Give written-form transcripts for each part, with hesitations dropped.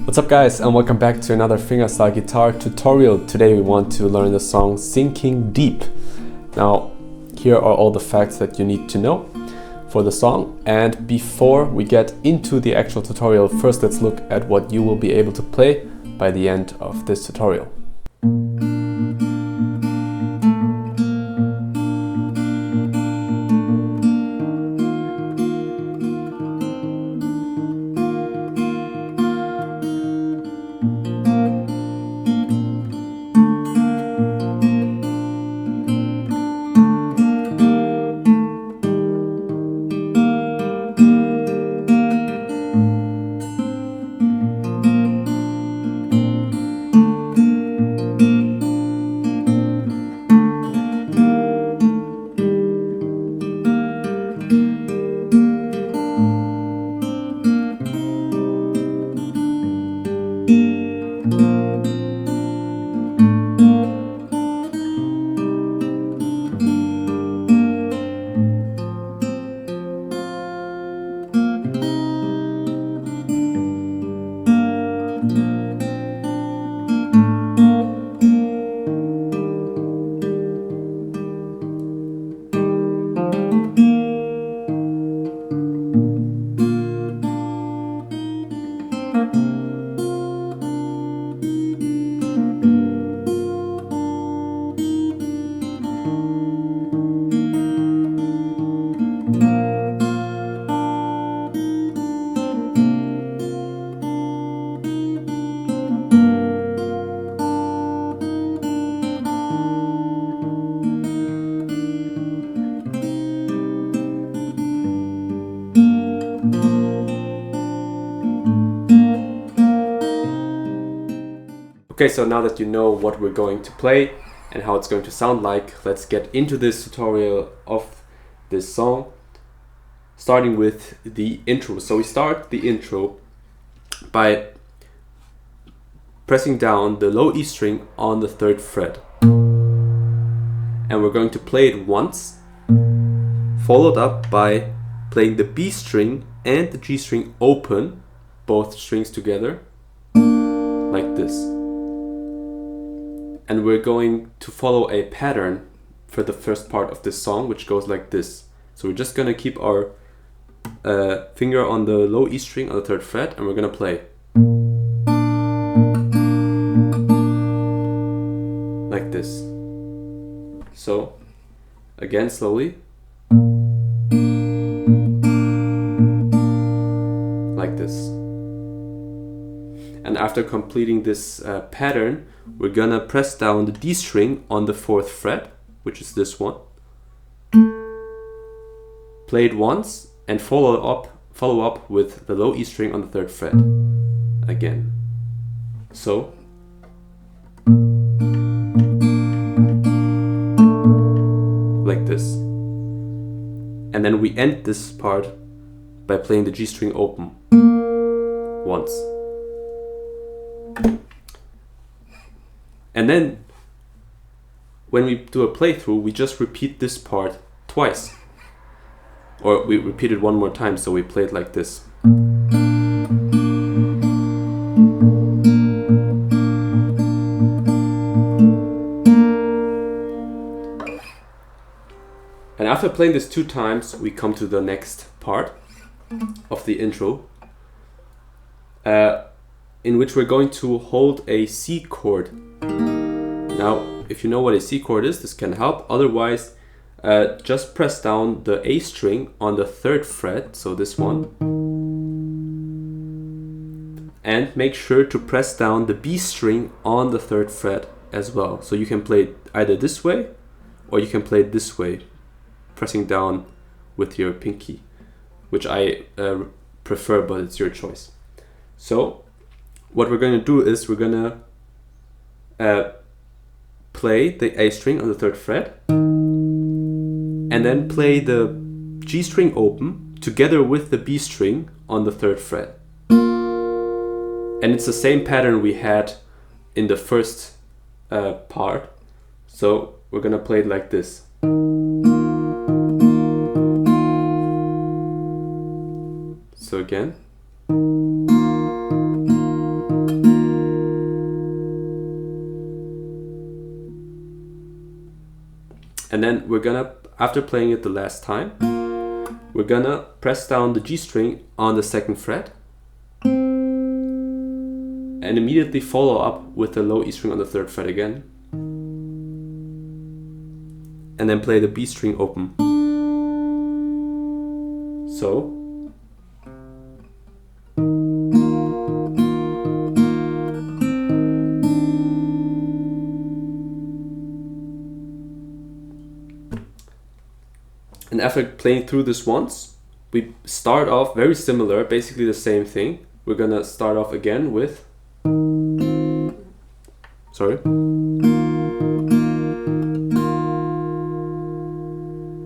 What's up guys, and welcome back to another fingerstyle guitar tutorial. Today we want to learn the song Sinking Deep. Now here are all the facts that you need to know for the song, and before we get into the actual tutorial, first let's look at what you will be able to play by the end of this tutorial. Okay, so now that you know what we're going to play and how it's going to sound like, let's get into this tutorial of this song, starting with the intro. So we start the intro by pressing down the low E string on the 3rd fret. And we're going to play it once, followed up by playing the B string and the G string open, both strings together, like this. And we're going to follow a pattern for the first part of this song, which goes like this. So we're just gonna keep our finger on the low E string on the 3rd fret, and we're gonna play like this. So again, slowly, like this. And after completing this pattern, we're gonna press down the D string on the 4th fret, which is this one. Play it once and follow up with the low E string on the 3rd fret again. So like this. And then we end this part by playing the G string open once. And then when we do a playthrough, we just repeat this part twice. Or we repeat it one more time, so we play it like this. And after playing this 2 times, we come to the next part of the intro, in which we're going to hold a C chord. Now, if you know what a C chord is, this can help. Otherwise, just press down the A string on the 3rd fret, so this one, and make sure to press down the B string on the 3rd fret as well. So you can play it either this way, or you can play it this way, pressing down with your pinky, which I prefer, but it's your choice. So what we're going to do is we're going to play the A string on the 3rd fret, and then play the G string open together with the B string on the 3rd fret. And it's the same pattern we had in the first part. So we're gonna play it like this. So again. And then we're gonna, after playing it the last time, we're gonna press down the G string on the 2nd fret and immediately follow up with the low E string on the 3rd fret again. And then play the B string open. So. And after playing through this once, we start off very similar, basically the same thing. We're gonna start off again with, sorry.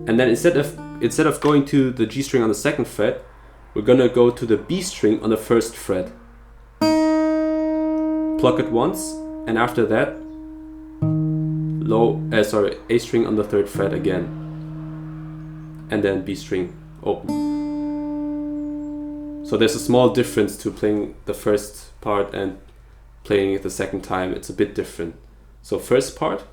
And then instead of going to the G string on the 2nd fret, we're gonna go to the B string on the 1st fret. Pluck it once, and after that, A string on the 3rd fret again. And then B string open. So there's a small difference to playing the first part and playing it the second time. It's a bit different. So first part.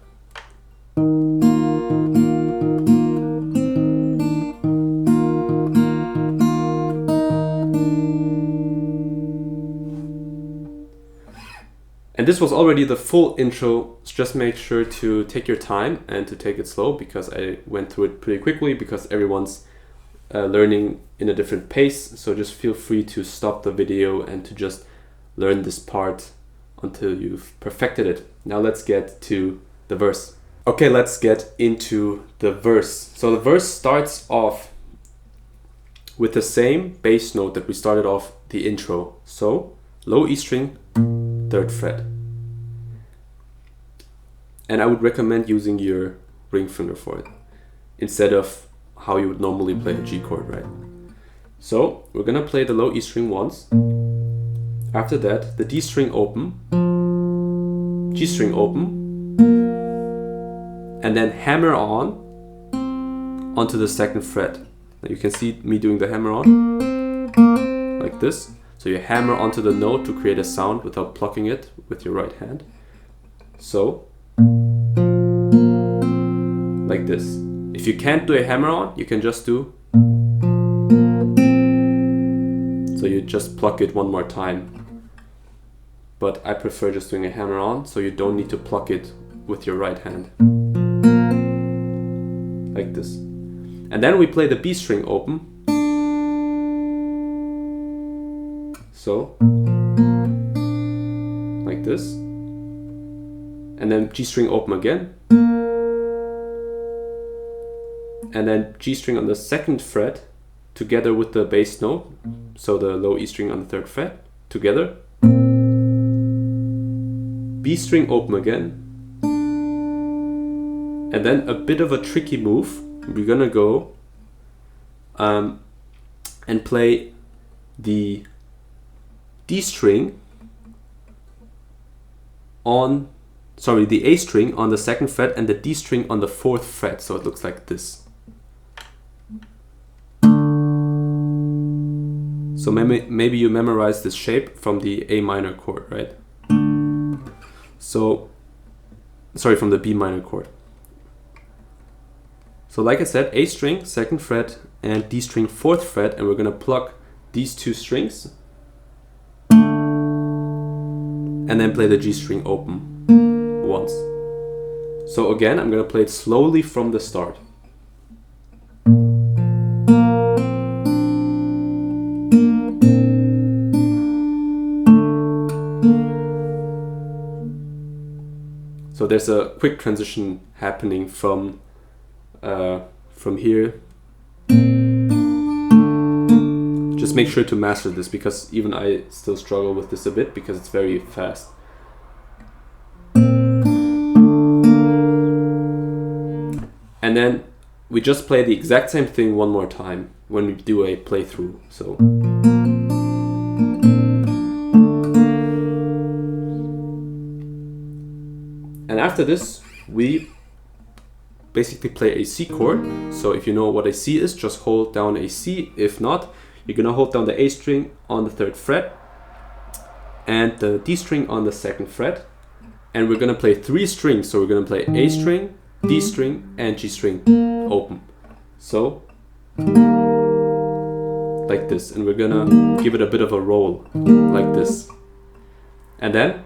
And this was already the full intro. Just make sure to take your time and to take it slow, because I went through it pretty quickly because everyone's learning in a different pace. So just feel free to stop the video and to just learn this part until you've perfected it. Now let's get to the verse. Okay, let's get into the verse. So the verse starts off with the same bass note that we started off the intro. So low E string, 3rd fret. And I would recommend using your ring finger for it, instead of how you would normally play a G chord, right? So we're gonna play the low E string once. After that, the D string open, G string open, and then hammer on onto the 2nd fret. Now you can see me doing the hammer on, like this. So you hammer onto the note to create a sound without plucking it with your right hand. So, like this. If you can't do a hammer on, you can just do. So you just pluck it one more time. But I prefer just doing a hammer on, so you don't need to pluck it with your right hand. Like this. And then we play the B string open. So, like this, and then G string open again, and then G string on the 2nd fret together with the bass note, so the low E string on the 3rd fret together, B string open again, and then a bit of a tricky move. We're gonna go and play the D string on, the A string on the 2nd fret and the D string on the 4th fret. So it looks like this. So maybe you memorize this shape from the A minor chord, right? So, from the B minor chord. So like I said, A string, 2nd fret, and D string, 4th fret, and we're gonna pluck these two strings and then play the G string open once. So again, I'm gonna play it slowly from the start. So there's a quick transition happening from here. Just make sure to master this, because even I still struggle with this a bit because it's very fast. And then we just play the exact same thing one more time when we do a playthrough. So. And after this, we basically play a C chord. So if you know what a C is, just hold down a C. If not, you're gonna hold down the A string on the 3rd fret and the D string on the 2nd fret. And we're gonna play 3 strings. So we're gonna play A string, D string and G string open. So like this, and we're gonna give it a bit of a roll like this. And then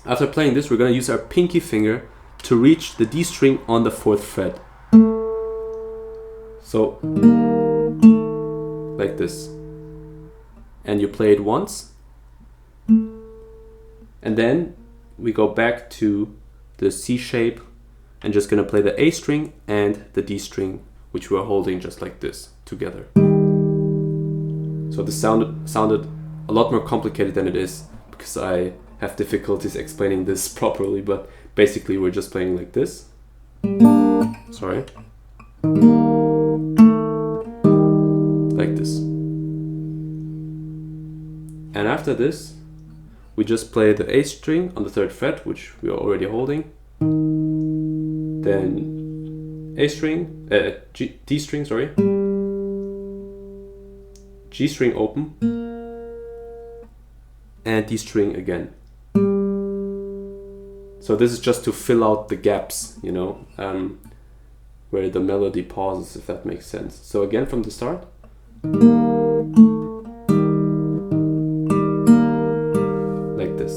after playing this, we're gonna use our pinky finger to reach the D string on the 4th fret. So like this, and you play it once, and then we go back to the C shape and just gonna play the A string and the D string, which we're holding just like this together. So this sounded a lot more complicated than it is, because I have difficulties explaining this properly, but basically we're just playing like this. Sorry. Like this. And after this, we just play the A string on the 3rd fret, which we are already holding. Then A string, D string, sorry. G string open. And D string again. So this is just to fill out the gaps, you know, where the melody pauses, if that makes sense. So again from the start. Like this.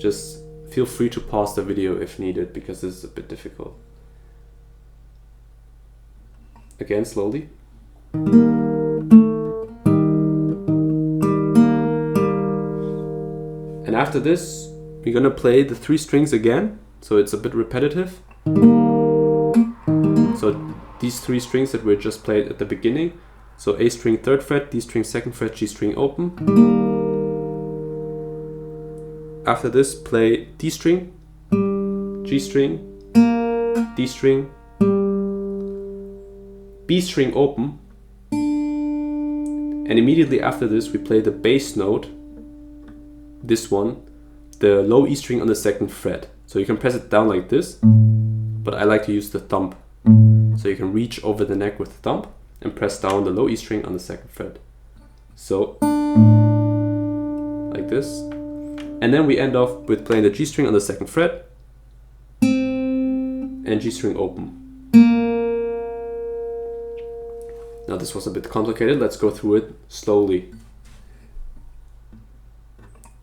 Just feel free to pause the video if needed, because this is a bit difficult. Again, slowly. And after this, we're gonna play the 3 strings again, so it's a bit repetitive. So these 3 strings that we just played at the beginning. So A string 3rd fret, D string 2nd fret, G string open. After this, play D string, G string, D string, B string open. And immediately after this, we play the bass note, this one, the low E string on the 2nd fret. So you can press it down like this, but I like to use the thumb. So you can reach over the neck with the thumb and press down the low E string on the 2nd fret. So, like this. And then we end off with playing the G string on the 2nd fret and G string open. Now this was a bit complicated, let's go through it slowly.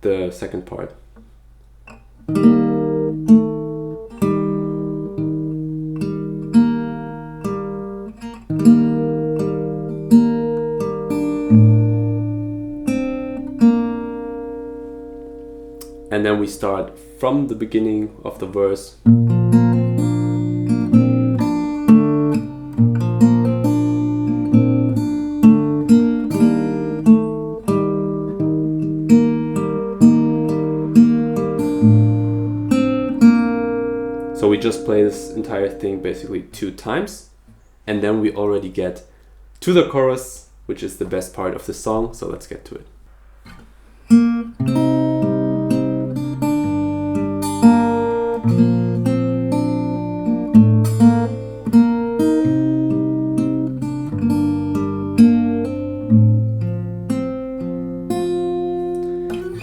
The second part. And then we start from the beginning of the verse. So we just play this entire thing basically 2 times, and then we already get to the chorus, which is the best part of the song, so let's get to it.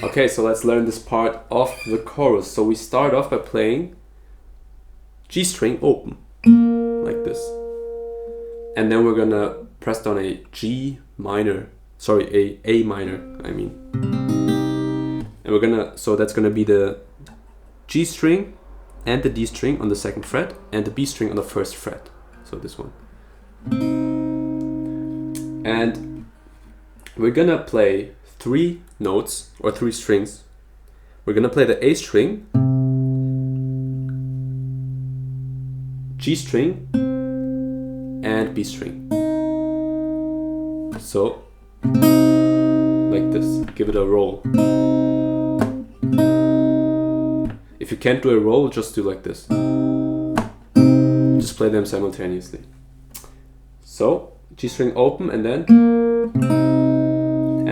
Okay, so let's learn this part of the chorus. So we start off by playing G string open, like this. And then we're gonna press down a G minor, sorry, a minor, I mean. And we're gonna, so that's gonna be the G string and the D string on the 2nd fret and the B string on the 1st fret. So this one. And we're gonna play 3 notes or 3 strings. We're gonna play the A string, G string, and B string. So, like this, give it a roll. If you can't do a roll, just do like this. Just play them simultaneously. So, G string open, and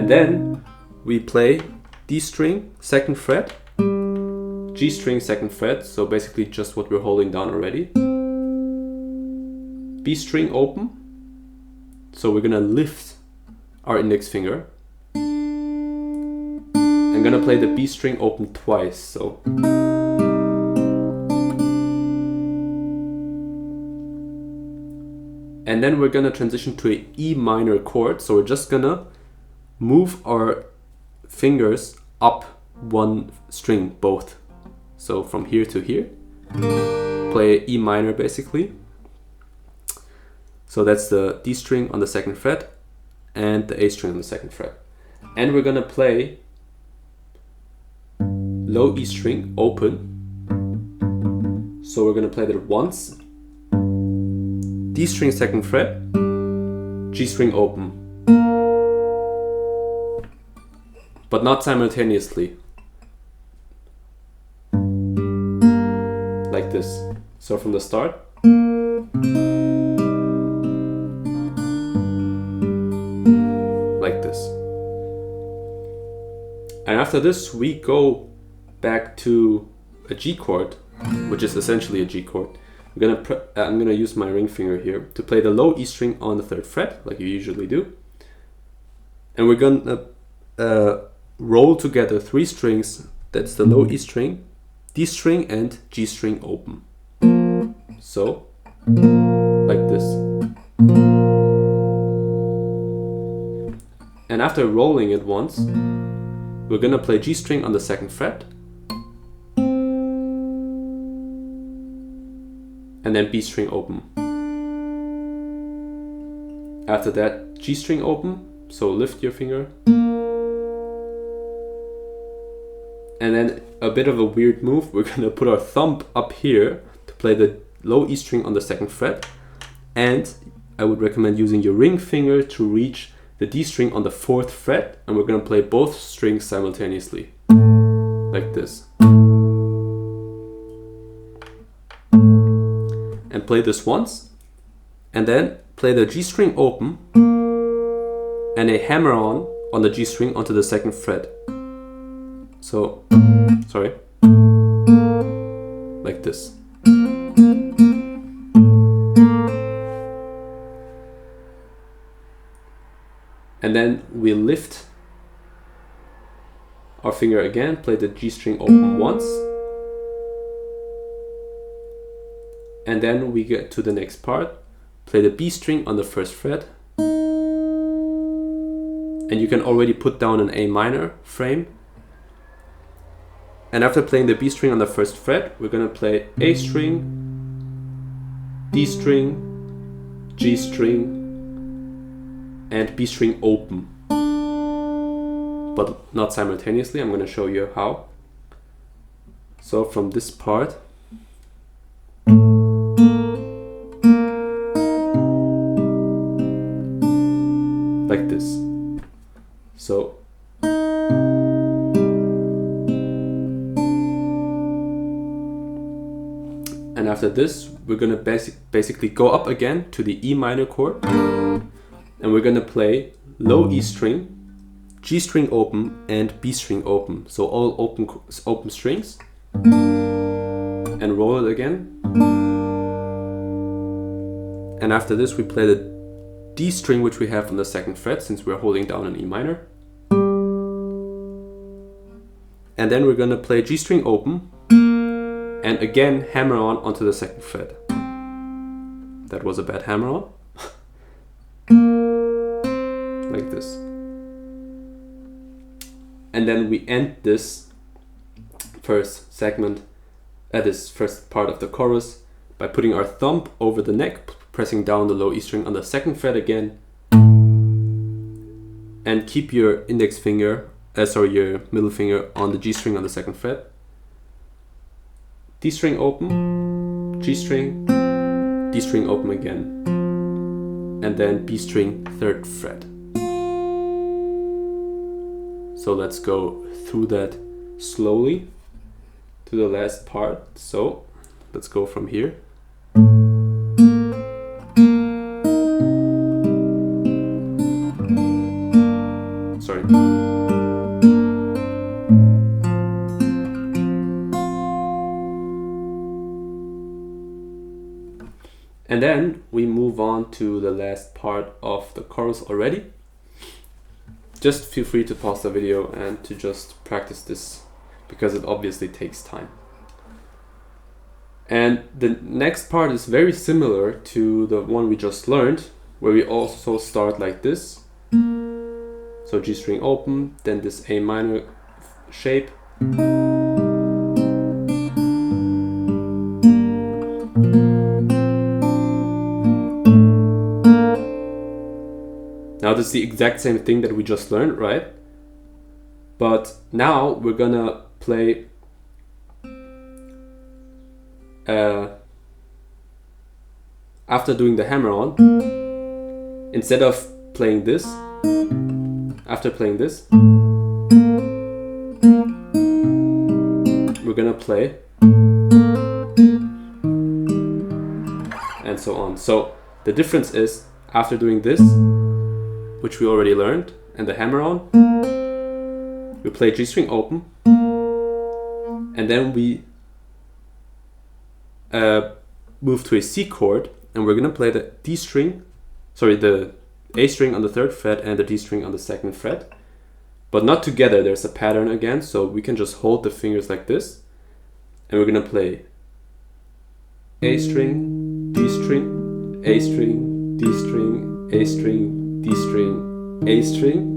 then we play D string 2nd fret, G string 2nd fret, so basically just what we're holding down already. B string open, so we're gonna lift our index finger. I'm gonna play the B string open twice, so And then we're gonna transition to an E minor chord. So we're just gonna move our fingers up one string, both. So from here to here, play E minor basically. So that's the D string on the 2nd fret and the A string on the 2nd fret. And we're gonna play low E string open. So we're gonna play that once. D string 2nd fret, G string open. But not simultaneously. Like this. So from the start. Like this. And after this we go back to a G chord, which is essentially a G chord. I'm gonna use my ring finger here to play the low E string on the 3rd fret, like you usually do. And we're gonna roll together 3 strings. That's the low E string, D string, and G string open. So, like this. And after rolling it once, we're gonna play G string on the 2nd fret. And then B string open. After that, G string open, so lift your finger. And then a bit of a weird move, we're gonna put our thumb up here to play the low E string on the 2nd fret. And I would recommend using your ring finger to reach the D string on the 4th fret. And we're gonna play both strings simultaneously, like this. And play this once, and then play the G string open and a hammer on the G string onto the 2nd fret. So, sorry, like this. And then we lift our finger again, play the G string open once. And then we get to the next part, play the B string on the 1st fret. And you can already put down an A minor frame. And after playing the B string on the 1st fret, we're gonna play A string, D string, G string, and B string open. But not simultaneously, I'm gonna show you how. So from this part, like this. So and after this we're gonna basically go up again to the E minor chord, and we're gonna play low E string, G string open, and B string open. So all open strings, and roll it again. And after this we play the D string, which we have on the 2nd fret, since we're holding down an E minor. And then we're gonna play G string open, and again hammer onto the 2nd fret. That was a bad hammer on. Like this. And then we end this first segment, this first part of the chorus, by putting our thumb over the neck, pressing down the low E string on the 2nd fret again, and keep your index finger, your middle finger on the G string on the 2nd fret. D string open, G string, D string open again, and then B string 3rd fret. So let's go through that slowly to the last part. So let's go from here. Sorry. And then we move on to the last part of the chorus already. Just feel free to pause the video and to just practice this, because it obviously takes time. And the next part is very similar to the one we just learned, where we also start like this. So G string open, then this A minor shape. Now this is the exact same thing that we just learned, right? But now we're gonna play after doing the hammer on, instead of playing this, after playing this, we're gonna play and so on. So the difference is, after doing this, which we already learned, and the hammer on, we play G string open, and then we move to a C chord, and we're gonna play the D string, sorry, the A string on the 3rd fret and the D string on the 2nd fret, but not together. There's a pattern again, so we can just hold the fingers like this, and we're gonna play A string, D string, A string, D string, A string, D string, A string,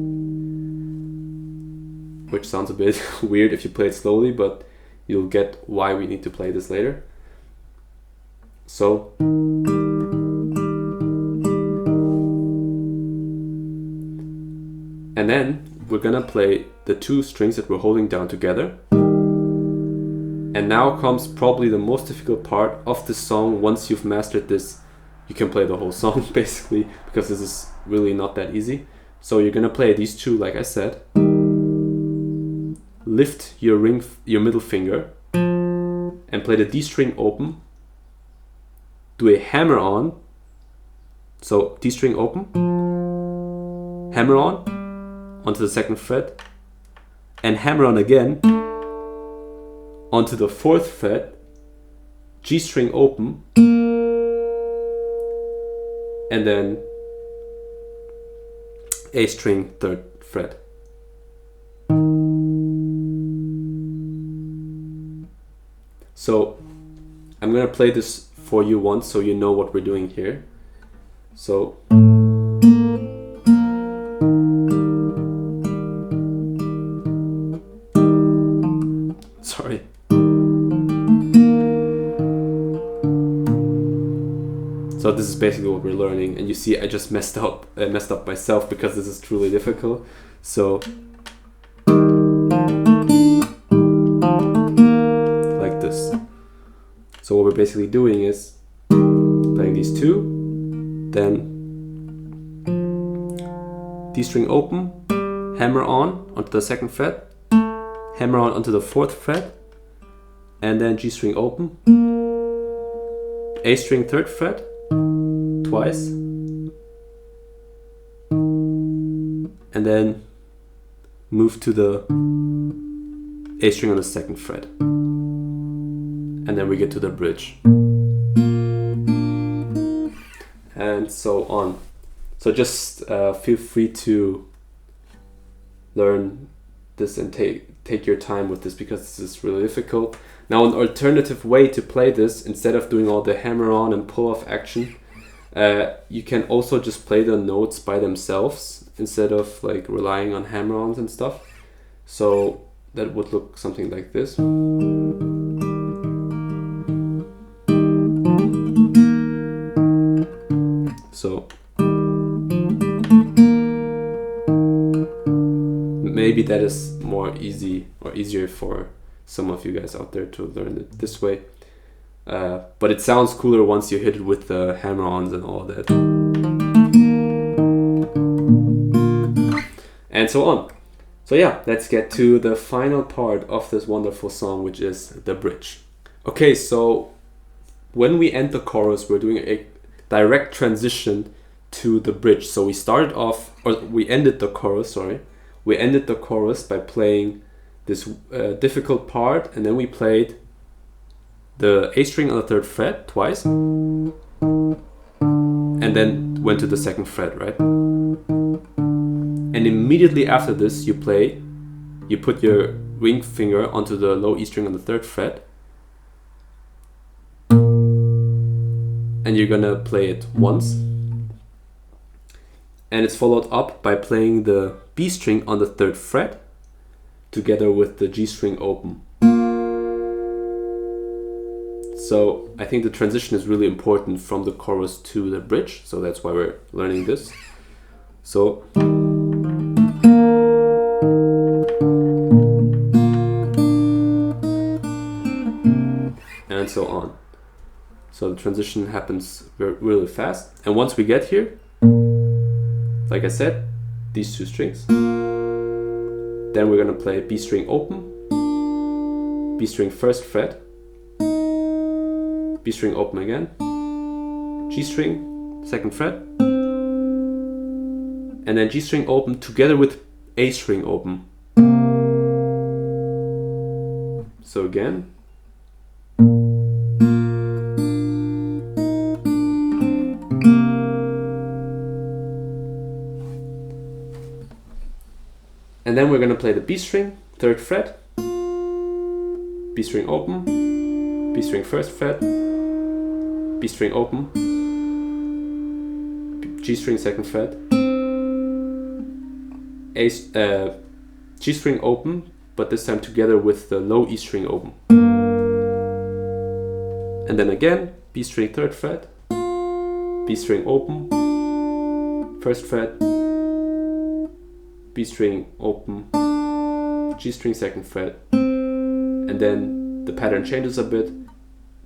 which sounds a bit weird if you play it slowly, but you'll get why we need to play this later. So and then we're gonna play the 2 strings that we're holding down together. And now comes probably the most difficult part of this song. Once you've mastered this, you can play the whole song basically, because this is really not that easy. So you're gonna play these 2, like I said. Lift your middle finger and play the D string open. Do a hammer on. So D string open, hammer on onto the 2nd fret, and hammer on again onto the 4th fret, G string open, and then A string 3rd fret. So I'm gonna play this for you once so you know what we're doing here. So sorry. So this is basically what we're learning, and you see I just messed up myself because this is truly difficult. So like this. So what we're basically doing is playing these 2, then D string open, hammer on onto the 2nd fret, hammer on onto the 4th fret, and then G string open, A string 3rd fret twice, and then move to the A string on the 2nd fret, and then we get to the bridge, and so on. So just feel free to learn this and take your time with this, because this is really difficult. Now, an alternative way to play this, instead of doing all the hammer on and pull off action, you can also just play the notes by themselves instead of like relying on hammer-ons and stuff. So that would look something like this. So maybe that is more easy or easier for some of you guys out there to learn it this way. But it sounds cooler once you hit it with the hammer-ons and all that. And so on. So yeah, let's get to the final part of this wonderful song, which is the bridge. Okay, so when we end the chorus, we're doing a direct transition to the bridge. So we started off, or we ended the chorus, sorry. We ended the chorus by playing this difficult part, and then we played the A string on the 3rd fret twice, and then went to the 2nd fret, right? And immediately after this, you put your ring finger onto the low E string on the 3rd fret, and you're gonna play it once. And it's followed up by playing the B string on the 3rd fret together with the G string open. So I think the transition is really important from the chorus to the bridge, so that's why we're learning this. So and so on. So the transition happens really fast, and once we get here, like I said, these 2 strings, then we're gonna play B string open, B string 1st fret, B string open again, G string 2nd fret, and then G string open together with A string open. So again, and then we're gonna play the B string 3rd fret, B string open, B string 1st fret, B string open, G string 2nd fret, G string open, but this time together with the low E string open. And then again, B string 3rd fret, B string open, 1st fret, B string open, G string 2nd fret, and then the pattern changes a bit.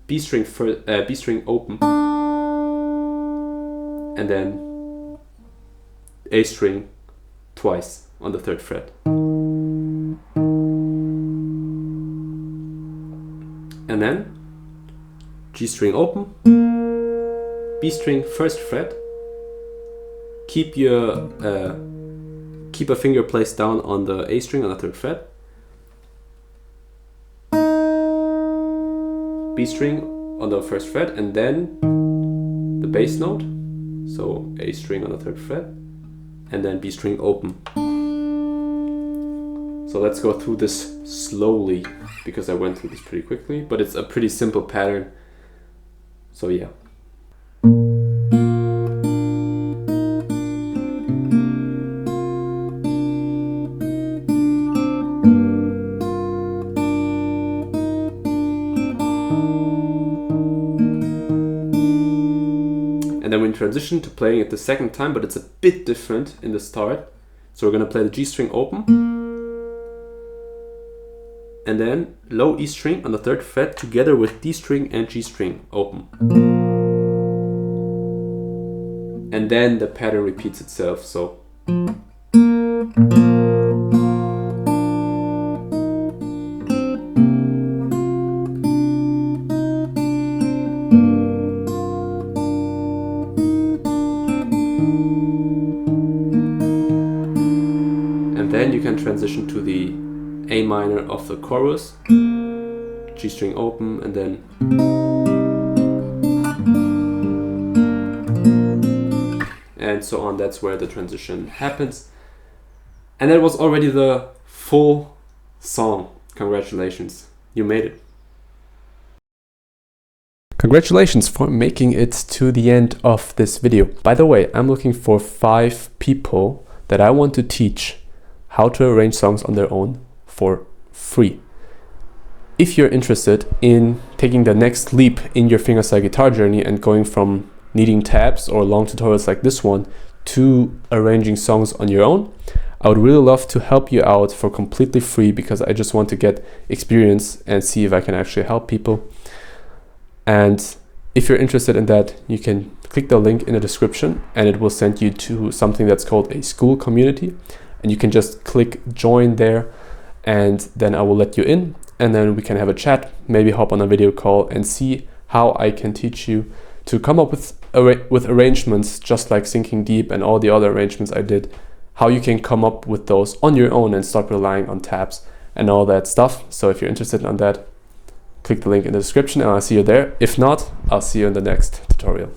B string open, and then A string twice on the 3rd fret. And then G string open, B string 1st fret, keep a finger placed down on the A string on the 3rd fret, B string on the 1st fret, and then the bass note, so A string on the 3rd fret, and then B string open. So let's go through this slowly, because I went through this pretty quickly, but it's a pretty simple pattern. So yeah. And then we transition to playing it the 2nd time, but it's a bit different in the start. So we're gonna play the G string open, and then low E string on the 3rd fret together with D string and G string open. And then the pattern repeats itself, so. And then you can transition to the A minor of the chorus, G string open, and then and so on. That's where the transition happens. And that was already the full song. Congratulations, you made it. Congratulations for making it to the end of this video. By the way, I'm looking for 5 people that I want to teach how to arrange songs on their own for free. If you're interested in taking the next leap in your fingerstyle guitar journey and going from needing tabs or long tutorials like this one to arranging songs on your own, I would really love to help you out for completely free, because I just want to get experience and see if I can actually help people. And if you're interested in that, you can click the link in the description and it will send you to something that's called a school community, and you can just click join there, and then I will let you in, and then we can have a chat, maybe hop on a video call and see how I can teach you to come up with arrangements just like Sinking Deep and all the other arrangements I did, how you can come up with those on your own and stop relying on tabs and all that stuff. So if you're interested in that, click the link in the description and I'll see you there. If not, I'll see you in the next tutorial.